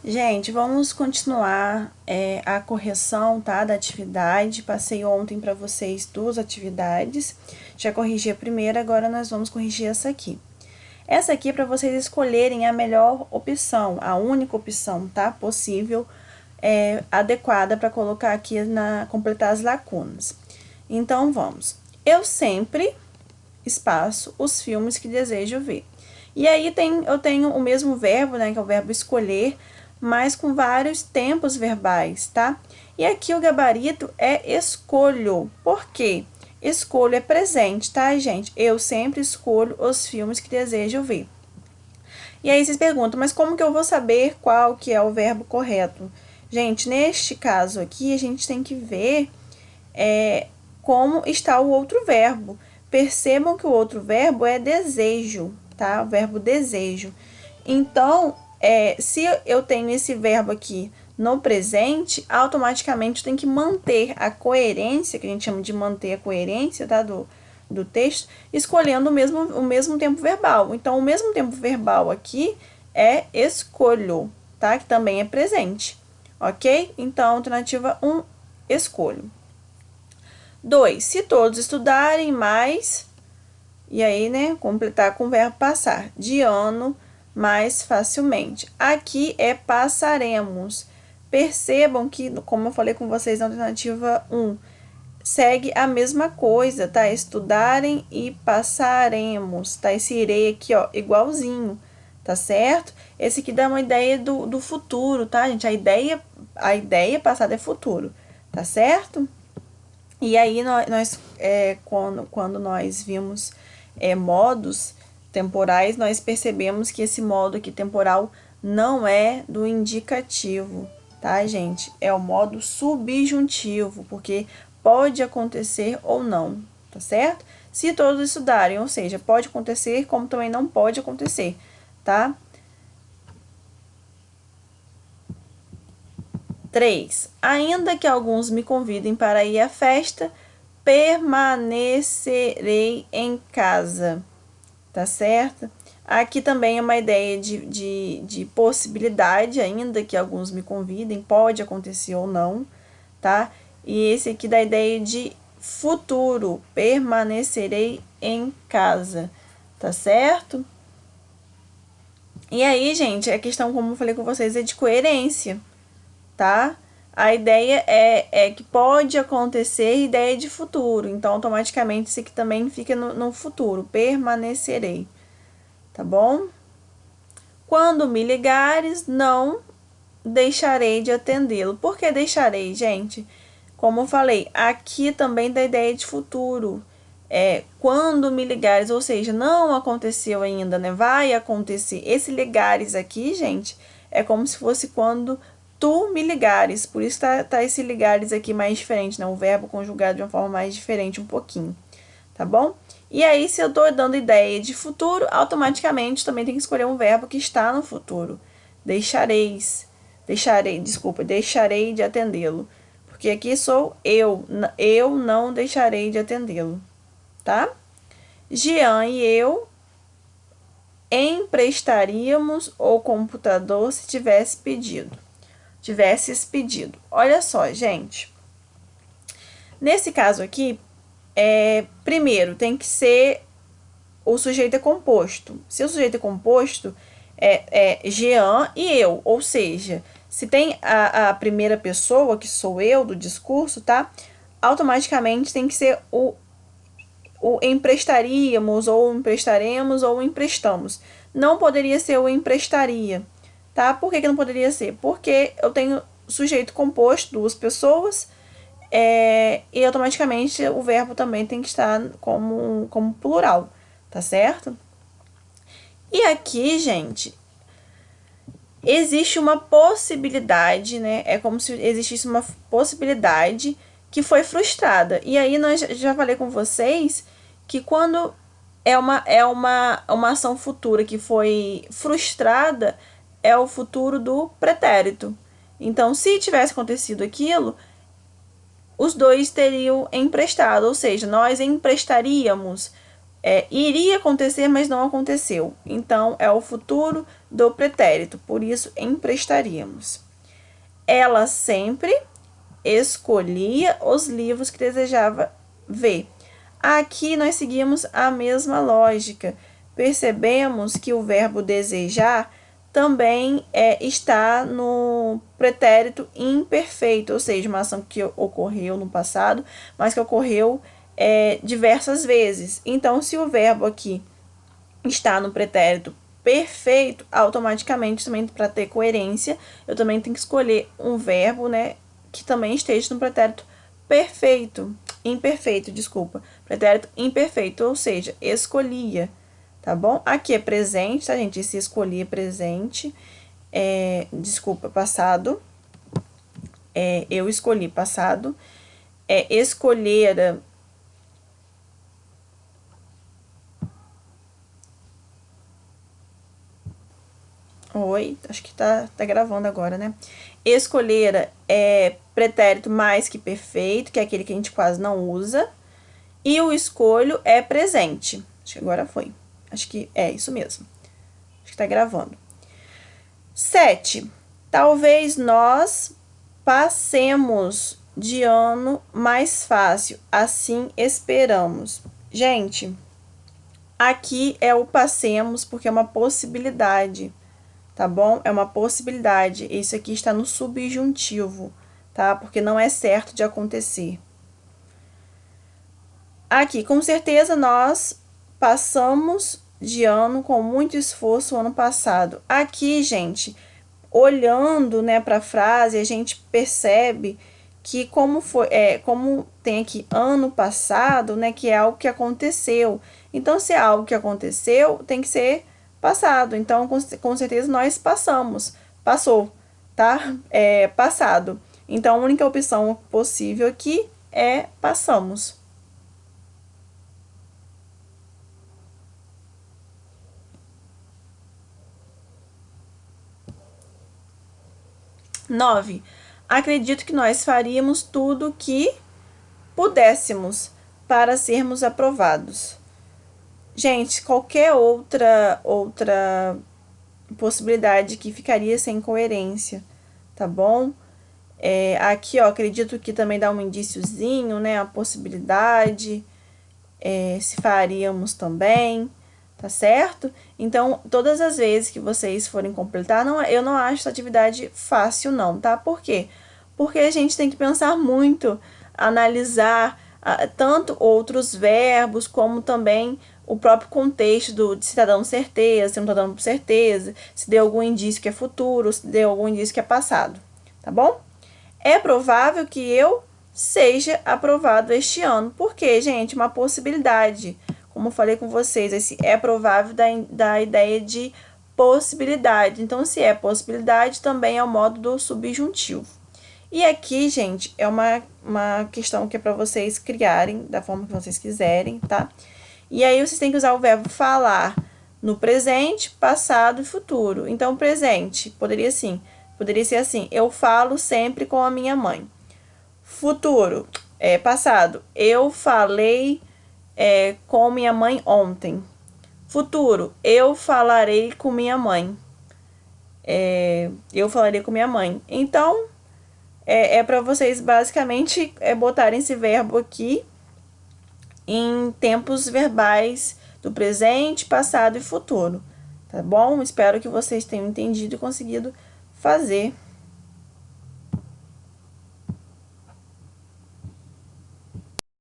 Gente, vamos continuar a correção, tá, da atividade. Passei ontem para vocês duas atividades. Já corrigi a primeira, agora nós vamos corrigir essa aqui. Essa aqui é para vocês escolherem a melhor opção, a única opção, tá, possível, adequada para colocar aqui completar as lacunas. Então, vamos. Eu sempre, espaço, os filmes que desejo ver. E aí eu tenho o mesmo verbo, né, que é o verbo escolher, mas com vários tempos verbais, tá? E aqui o gabarito é escolho. Por quê? Escolho é presente, tá, gente? Eu sempre escolho os filmes que desejo ver. E aí vocês perguntam, mas como que eu vou saber qual que é o verbo correto? Gente, neste caso aqui, a gente tem que ver como está o outro verbo. Percebam que o outro verbo é desejo, tá? O verbo desejo. Então, se eu tenho esse verbo aqui no presente, automaticamente eu tenho que manter a coerência, que a gente chama de manter a coerência, tá? Do texto, escolhendo o mesmo tempo verbal. Então, o mesmo tempo verbal aqui é escolho, tá? Que também é presente, ok? Então, alternativa 1, escolho. 2, se todos estudarem mais, e aí, né, completar com o verbo passar, de ano mais facilmente. Aqui é passaremos. Percebam que, como eu falei com vocês na alternativa 1, segue a mesma coisa, tá? Estudarem e passaremos, tá? Esse irei aqui, ó, igualzinho, tá certo? Esse aqui dá uma ideia do futuro, tá, gente? A ideia passada é futuro, tá certo? E aí, quando nós vimos modos temporais, nós percebemos que esse modo aqui temporal não é do indicativo, tá, gente? É o modo subjuntivo, porque pode acontecer ou não, tá certo? Se todos estudarem, ou seja, pode acontecer, como também não pode acontecer, tá? 3. Ainda que alguns me convidem para ir à festa, permanecerei em casa, tá certo? Aqui também é uma ideia de possibilidade, ainda que alguns me convidem, pode acontecer ou não, tá? E esse aqui dá a ideia de futuro, permanecerei em casa, tá certo? E aí, gente, a questão, como eu falei com vocês, é de coerência, tá? A ideia é que pode acontecer ideia de futuro, então automaticamente isso aqui também fica no futuro, permanecerei, tá bom? Quando me ligares, não deixarei de atendê-lo. Por que deixarei, gente? Como eu falei, aqui também dá ideia de futuro. Quando me ligares, ou seja, não aconteceu ainda, né? Vai acontecer. Esse ligares aqui, gente, é como se fosse quando tu me ligares. Por isso tá esse ligares aqui mais diferente, né? O verbo conjugado de uma forma mais diferente um pouquinho, tá bom? E aí, se eu tô dando ideia de futuro, automaticamente também tem que escolher um verbo que está no futuro. Deixarei de atendê-lo. Porque aqui sou eu não deixarei de atendê-lo, tá? Jean e eu emprestaríamos o computador se tivesses pedido. Olha só, gente. Nesse caso aqui, primeiro tem que ser o sujeito é composto. Se o sujeito é composto, é Jean e eu, ou seja, se tem a primeira pessoa, que sou eu do discurso, tá? Automaticamente tem que ser o emprestaríamos, ou emprestaremos, ou emprestamos. Não poderia ser o emprestaria, tá? Por que não poderia ser? Porque eu tenho sujeito composto, duas pessoas, e automaticamente o verbo também tem que estar como plural, tá certo? E aqui, gente, existe uma possibilidade, né? É como se existisse uma possibilidade que foi frustrada. E aí nós já falei com vocês que quando uma ação futura que foi frustrada, é o futuro do pretérito. Então, se tivesse acontecido aquilo, os dois teriam emprestado, ou seja, nós emprestaríamos iria acontecer, mas não aconteceu. Então, é o futuro do pretérito, por isso emprestaríamos. Ela sempre escolhia os livros que desejava ver. Aqui nós seguimos a mesma lógica. Percebemos que o verbo desejar também está no pretérito imperfeito, ou seja, uma ação que ocorreu no passado, mas que ocorreu diversas vezes. Então, se o verbo aqui está no pretérito perfeito, automaticamente, também para ter coerência, eu também tenho que escolher um verbo, né, que também esteja no pretérito imperfeito, desculpa, pretérito imperfeito, ou seja, escolhia, tá bom? Aqui é presente, tá, gente? Esse escolhi é presente, passado, eu escolhi, passado, escolhera, oi, acho que tá gravando agora, né? Escolhera é pretérito mais que perfeito, que é aquele que a gente quase não usa. E o escolho é presente. Acho que agora foi. Acho que é isso mesmo. Acho que tá gravando. 7. Talvez nós passemos de ano mais fácil. Assim esperamos. Gente, aqui é o passemos porque é uma possibilidade, tá bom? É uma possibilidade. Isso aqui está no subjuntivo, tá? Porque não é certo de acontecer. Aqui, com certeza, nós passamos de ano com muito esforço o ano passado. Aqui, gente, olhando, né, para a frase, a gente percebe que como tem aqui ano passado, né, que é algo que aconteceu. Então, se é algo que aconteceu, tem que ser passado. Então, com certeza, nós passou, tá? É passado. Então, a única opção possível aqui é passamos. 9. Acredito que nós faríamos tudo o que pudéssemos para sermos aprovados. Gente, qualquer outra possibilidade que ficaria sem coerência, tá bom? Aqui, ó, acredito que também dá um indíciozinho, né? A possibilidade, se faríamos também, tá certo? Então, todas as vezes que vocês forem completar, eu não acho essa atividade fácil não, tá? Por quê? Porque a gente tem que pensar muito, analisar tanto outros verbos, como também o próprio contexto de se está dando certeza, se não está dando certeza, se deu algum indício que é futuro, se deu algum indício que é passado, tá bom? É provável que eu seja aprovado este ano. Por quê, gente? Uma possibilidade. Como eu falei com vocês, esse é provável da ideia de possibilidade. Então, se é possibilidade, também é o modo do subjuntivo. E aqui, gente, é uma questão que é para vocês criarem da forma que vocês quiserem, tá? E aí, vocês têm que usar o verbo falar no presente, passado e futuro. Então, presente poderia ser assim: eu falo sempre com a minha mãe. Futuro, passado, eu falei com minha mãe ontem. Futuro, eu falarei com minha mãe. Eu falarei com minha mãe. Então, para vocês basicamente botarem esse verbo aqui em tempos verbais do presente, passado e futuro, tá bom? Espero que vocês tenham entendido e conseguido fazer.